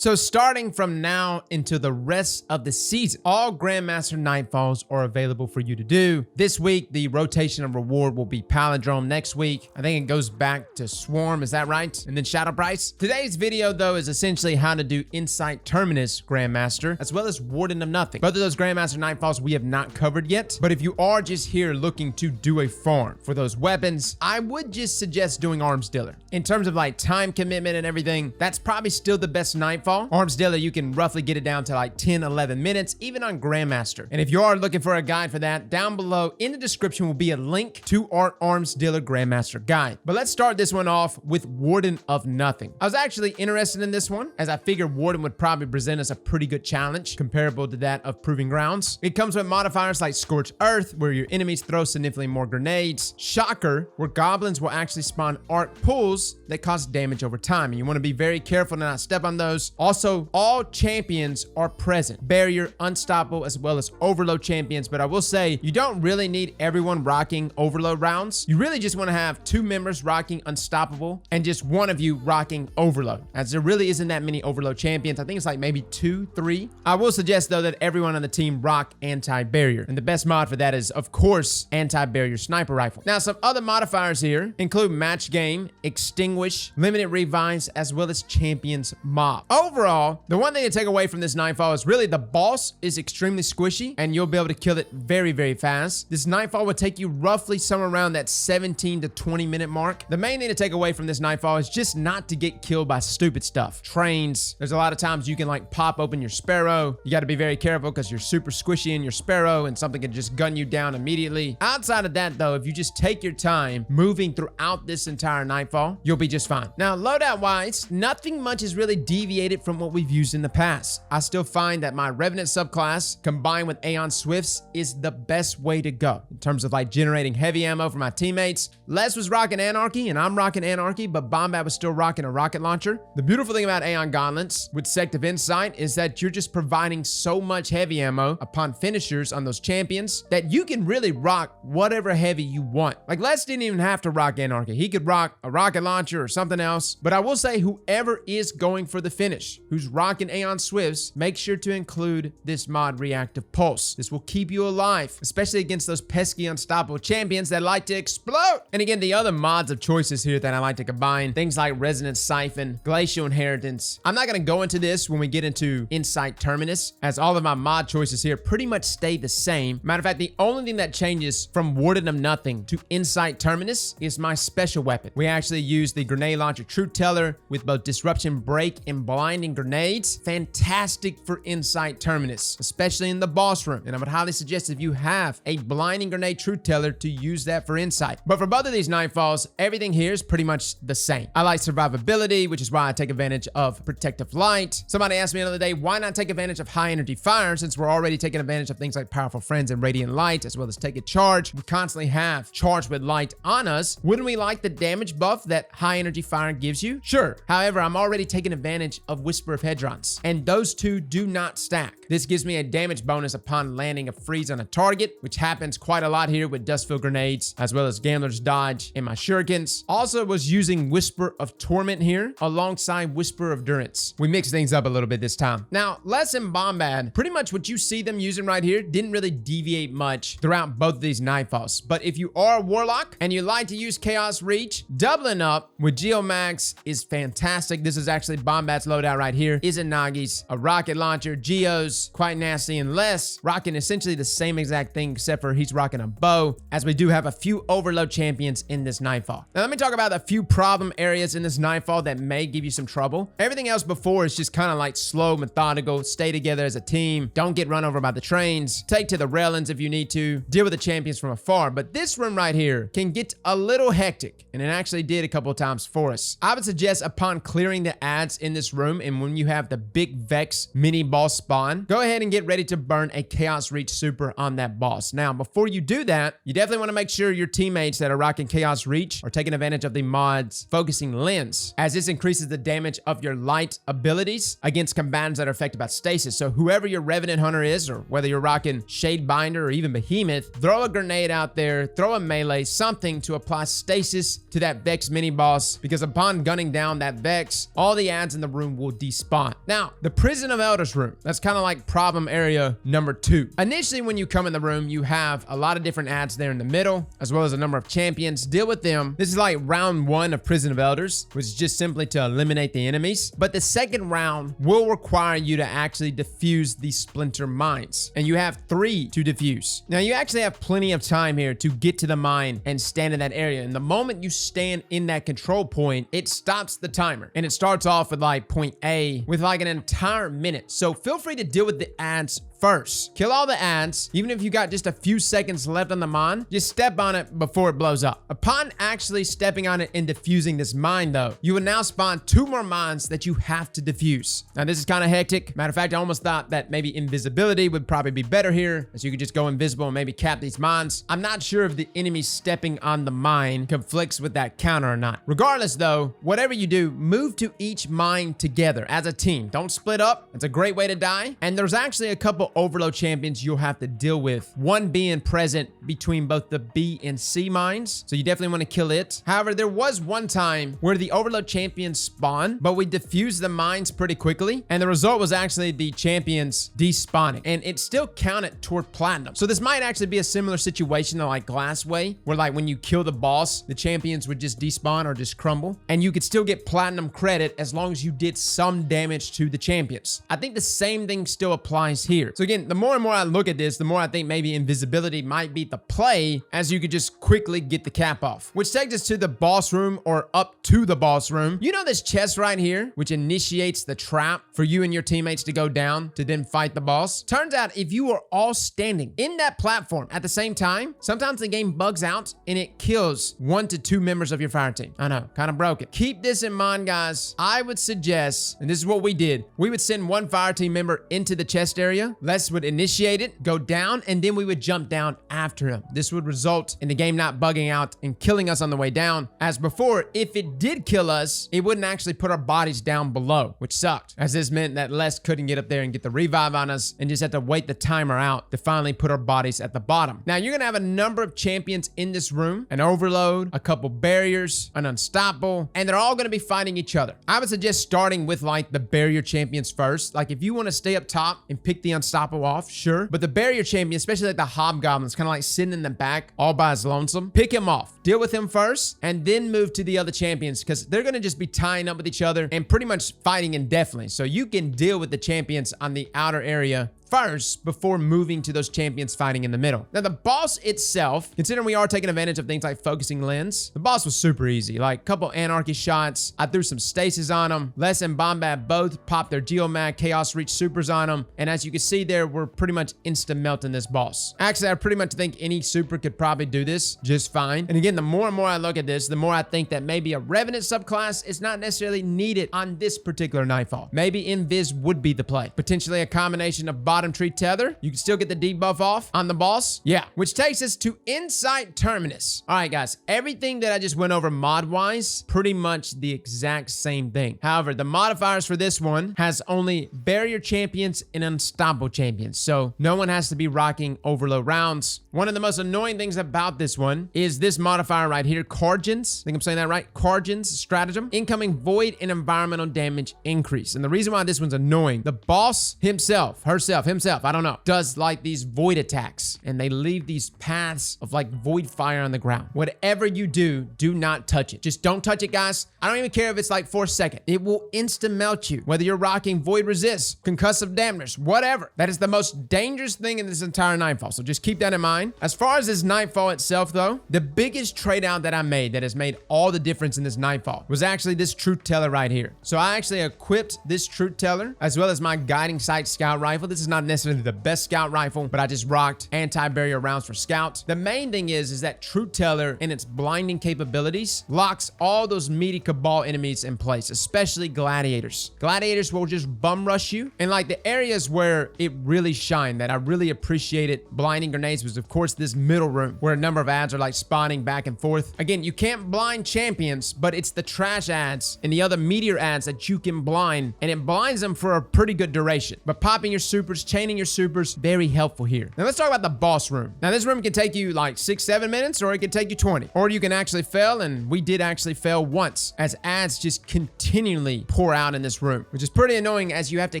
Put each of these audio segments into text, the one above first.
So starting from now until the rest of the season, all Grandmaster Nightfalls are available for you to do. This week, the rotation of reward will be Palindrome. Next week, I think it goes back to Swarm, is that right? And then Shadow Price. Today's video, though, is essentially how to do Insight Terminus Grandmaster, as well as Warden of Nothing. Both of those Grandmaster Nightfalls we have not covered yet, but if you are just here looking to do a farm for those weapons, I would just suggest doing Arms Dealer. In terms of like time commitment and everything, that's probably still the best Nightfall. Arms Dealer, you can roughly get it down to like 10-11 minutes, even on Grandmaster. And if you are looking for a guide for that, down below in the description will be a link to our Arms Dealer Grandmaster guide. But let's start this one off with Warden of Nothing. I was actually interested in this one, as I figured Warden would probably present us a pretty good challenge comparable to that of Proving Grounds. It comes with modifiers like Scorched Earth, where your enemies throw significantly more grenades, Shocker, where goblins will actually spawn arc pools that cause damage over time, and you want to be very careful to not step on those. Also, all champions are present. Barrier, Unstoppable, as well as Overload champions, but I will say you don't really need everyone rocking Overload rounds. You really just want to have 2 members rocking Unstoppable and just one of you rocking Overload, as there really isn't that many Overload champions. I think it's like maybe 2, 3. I will suggest though that everyone on the team rock Anti-Barrier, and the best mod for that is of course Anti-Barrier Sniper Rifle. Now some other modifiers here include Match Game, Extinguish, Limited Revives, as well as Champions Mob. Overall, the one thing to take away from this Nightfall is really the boss is extremely squishy and you'll be able to kill it very, very fast. This Nightfall will take you roughly somewhere around that 17 to 20 minute mark. The main thing to take away from this Nightfall is just not to get killed by stupid stuff. Trains, there's a lot of times you can like pop open your Sparrow. You got to be very careful because you're super squishy in your Sparrow and something can just gun you down immediately. Outside of that though, if you just take your time moving throughout this entire Nightfall, you'll be just fine. Now loadout wise, nothing much is really deviated from what we've used in the past. I still find that my Revenant subclass combined with Aeon Swifts is the best way to go in terms of like generating heavy ammo for my teammates. Les was rocking Anarchy and I'm rocking Anarchy, but Bombat was still rocking a rocket launcher. The beautiful thing about Aeon Gauntlets with Sect of Insight is that you're just providing so much heavy ammo upon finishers on those champions that you can really rock whatever heavy you want. Like Les didn't even have to rock Anarchy. He could rock a rocket launcher or something else, but I will say whoever is going for the finish, who's rocking Aeon Swifts, make sure to include this mod Reactive Pulse. This will keep you alive, especially against those pesky unstoppable champions that like to explode. And again, the other mods of choices here that I like to combine, things like Resonant Siphon, Glacial Inheritance. I'm not going to go into this when we get into Insight Terminus, as all of my mod choices here pretty much stay the same. Matter of fact, the only thing that changes from Warden of Nothing to Insight Terminus is my special weapon. We actually use the Grenade Launcher Truth Teller with both Disruption Break and Blinding Grenades. Fantastic for Insight Terminus, especially in the boss room. And I would highly suggest if you have a Blinding Grenade Truth Teller to use that for Insight. But for both of these Nightfalls, everything here is pretty much the same. I like survivability, which is why I take advantage of Protective Light. Somebody asked me the other day, why not take advantage of High Energy Fire, since we're already taking advantage of things like Powerful Friends and Radiant Light, as well as Take a Charge. We constantly have Charge with Light on us. Wouldn't we like the damage buff that High Energy Fire gives you? Sure. However, I'm already taking advantage of Whisper of Hedrons, and those two do not stack. This gives me a damage bonus upon landing a freeze on a target, which happens quite a lot here with Dustfield Grenades, as well as Gambler's Dodge and my Shurikens. Also was using Whisper of Torment here alongside Whisper of Durance. We mixed things up a little bit this time. Now, Les and Bombad, pretty much what you see them using right here didn't really deviate much throughout both of these Nightfalls. But if you are a Warlock and you like to use Chaos Reach, doubling up with Geomax is fantastic. This is actually Bombad's loadout right here. Izanagi's, a rocket launcher, Geo's, quite nasty, and Les rocking essentially the same exact thing except for he's rocking a bow, as we do have a few Overload champions in this Nightfall. Now let me talk about a few problem areas in this Nightfall that may give you some trouble. Everything else before is just kind of like slow, methodical, stay together as a team, don't get run over by the trains, take to the railings if you need to, deal with the champions from afar. But this room right here can get a little hectic, and it actually did a couple of times for us. I would suggest upon clearing the ads in this room, and when you have the big Vex mini boss spawn, go ahead and get ready to burn a Chaos Reach super on that boss. Now, before you do that, you definitely want to make sure your teammates that are rocking Chaos Reach are taking advantage of the mod's Focusing Lens, as this increases the damage of your light abilities against combatants that are affected by stasis. So whoever your Revenant Hunter is, or whether you're rocking Shadebinder or even Behemoth, throw a grenade out there, throw a melee, something to apply stasis to that Vex mini boss, because upon gunning down that Vex, all the ads in the room will will despawn. Now, the Prison of Elders room, that's kind of like problem area number 2. Initially, when you come in the room, you have a lot of different ads there in the middle, as well as a number of champions. Deal with them. This is like round 1 of Prison of Elders, which is just simply to eliminate the enemies. But the second round will require you to actually defuse the splinter mines, and you have 3 to defuse. Now, you actually have plenty of time here to get to the mine and stand in that area. And the moment you stand in that control point, it stops the timer, and it starts off with like point A with like an entire minute. So feel free to deal with the ads first. Kill all the ads. Even if you got just a few seconds left on the mine, just step on it before it blows up. Upon actually stepping on it and defusing this mine though, you will now spawn 2 more mines that you have to defuse. Now this is kind of hectic. Matter of fact, I almost thought that maybe invisibility would probably be better here, as you could just go invisible and maybe cap these mines. I'm not sure if the enemy stepping on the mine conflicts with that counter or not. Regardless though, whatever you do, move to each mine together as a team. Don't split up. It's a great way to die. And there's actually a couple overload champions you'll have to deal with, one being present between both the B and C mines, so you definitely want to kill it. However, there was one time where the overload champions spawned, but we defused the mines pretty quickly, and the result was actually the champions despawning, and it still counted toward platinum. So this might actually be a similar situation to like Glassway, where like when you kill the boss, the champions would just despawn or just crumble, and you could still get platinum credit as long as you did some damage to the champions. I think the same thing still applies here. So again, the more and more I look at this, the more I think maybe invisibility might be the play, as you could just quickly get the cap off. Which takes us to the boss room, or up to the boss room. You know this chest right here, which initiates the trap for you and your teammates to go down to then fight the boss? Turns out if you are all standing in that platform at the same time, sometimes the game bugs out and it kills 1 to 2 members of your fire team. I know, kind of broken. Keep this in mind, guys. I would suggest, and this is what we did, we would send 1 fire team member into the chest area. Les would initiate it, go down, and then we would jump down after him. This would result in the game not bugging out and killing us on the way down. As before, if it did kill us, it wouldn't actually put our bodies down below, which sucked, as this meant that Les couldn't get up there and get the revive on us and just had to wait the timer out to finally put our bodies at the bottom. Now, you're gonna have a number of champions in this room, an overload, a couple barriers, an unstoppable, and they're all gonna be fighting each other. I would suggest starting with like the barrier champions first. Like if you want to stay up top and pick the unstoppable off, sure. But the barrier champion, especially like the hobgoblin's kind of like sitting in the back all by his lonesome, pick him off. Deal with him first and then move to the other champions, because they're going to just be tying up with each other and pretty much fighting indefinitely. So you can deal with the champions on the outer area first before moving to those champions fighting in the middle. Now, the boss itself, considering we are taking advantage of things like focusing lens, the boss was super easy. Like a couple anarchy shots. I threw some stasis on him. Les and Bombad both popped their Geomag Chaos Reach supers on him. And as you can see there, we're pretty much instant melting this boss. Actually, I pretty much think any super could probably do this just fine. And again, the more and more I look at this, the more I think that maybe a Revenant subclass is not necessarily needed on this particular Nightfall. Maybe Invis would be the play. Potentially a combination of bottom tree tether. You can still get the debuff off on the boss. Yeah, which takes us to Inside Terminus. All right, guys, everything that I just went over mod-wise, pretty much the exact same thing. However, the modifiers for this one has only barrier champions and unstoppable champions, so no one has to be rocking overload rounds. One of the most annoying things about this one is this modifier right here, Cargens. I think I'm saying that right. Cargens stratagem. Incoming void and environmental damage increase. And the reason why this one's annoying, the boss himself, I don't know, does like these void attacks, and they leave these paths of like void fire on the ground. Whatever you do, do not touch it. Just don't touch it, guys. I don't even care if it's like 4 seconds. It will instant melt you, whether you're rocking void resist, concussive damners, whatever. That is the most dangerous thing in this entire Nightfall, so just keep that in mind. As far as this Nightfall itself though, the biggest trade out that I made that has made all the difference in this Nightfall was actually this truth teller right here. So I actually equipped this truth teller as well as my guiding sight scout rifle. This is not necessarily the best scout rifle, but I just rocked anti-barrier rounds for scouts. The main thing is that truth teller and its blinding capabilities locks all those meaty cabal enemies in place, especially gladiators. Gladiators will just bum rush you, and like the areas where it really shined that I really appreciated blinding grenades was of course this middle room where a number of ads are like spawning back and forth. Again, you can't blind champions, but it's the trash ads and the other meteor ads that you can blind, and it blinds them for a pretty good duration. But popping your supers supers, chaining your supers, very helpful here. Now let's talk about the boss room. Now this room can take you like 6-7 minutes, or it can take you 20. Or you can actually fail, and we did actually fail once, as ads just continually pour out in this room, which is pretty annoying as you have to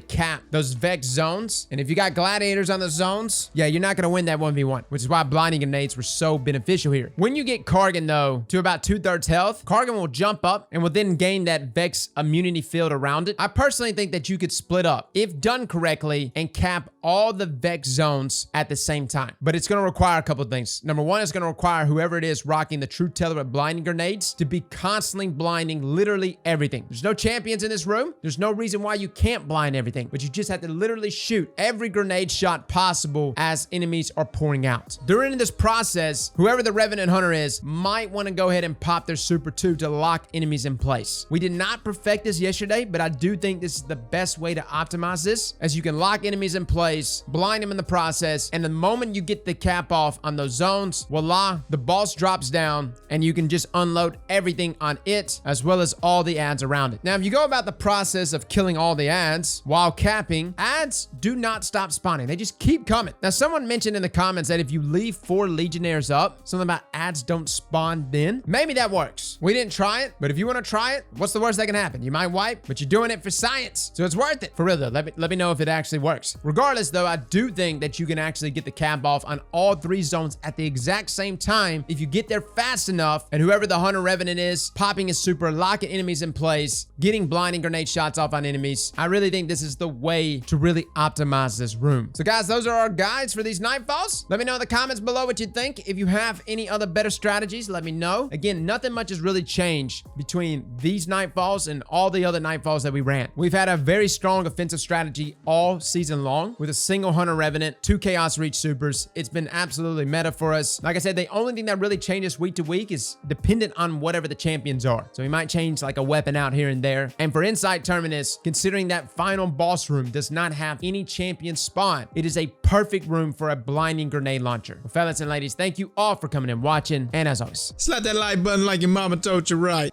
cap those Vex zones. And if you got gladiators on the zones, yeah, you're not gonna win that 1v1, which is why blinding grenades were so beneficial here. When you get Kargan though to about 2/3 health, Kargan will jump up and will then gain that Vex immunity field around it. I personally think that you could split up, if done correctly, and cap all the Vex zones at the same time. But it's gonna require a couple of things. Number one, it's gonna require whoever it is rocking the True Teller with blinding grenades to be constantly blinding literally everything. There's no champions in this room. There's no reason why you can't blind everything, but you just have to literally shoot every grenade shot possible as enemies are pouring out. During this process, whoever the Revenant Hunter is might want to go ahead and pop their Super 2 to lock enemies in place. We did not perfect this yesterday, but I do think this is the best way to optimize this, as you can lock enemies in place, blind them in the process, and the moment you get the cap off on those zones, voila, the boss drops down and you can just unload everything on it as well as all the ads around it. Now, if you go about the process of killing all the ads while capping, ads do not stop spawning. They just keep coming. Now, someone mentioned in the comments that if you leave 4 Legionnaires up, something about ads don't spawn then. Maybe that works. We didn't try it, but if you want to try it, what's the worst that can happen? You might wipe, but you're doing it for science, so it's worth it. For real though, let me know if it actually works. Regardless though, I do think that you can actually get the cap off on all 3 zones at the exact same time if you get there fast enough, and whoever the Hunter Revenant is, popping his super, locking enemies in place, getting blinding grenade shots off on enemies. I really think this is the way to really optimize this room. So guys, those are our guides for these Nightfalls. Let me know in the comments below what you think. If you have any other better strategies, let me know. Again, nothing much has really changed between these Nightfalls and all the other Nightfalls that we ran. We've had a very strong offensive strategy all season long with a single Hunter Revenant, 2 Chaos Reach supers. It's been absolutely meta for us. Like I said, the only thing that really changes week to week is dependent on whatever the champions are. So we might change like a weapon out here and there. And for Inside Terminus, considering that final boss room does not have any champion spawn, it is a perfect room for a blinding grenade launcher. Well, fellas and ladies, thank you all for coming and watching. And as always, slap that like button like your mama told you right.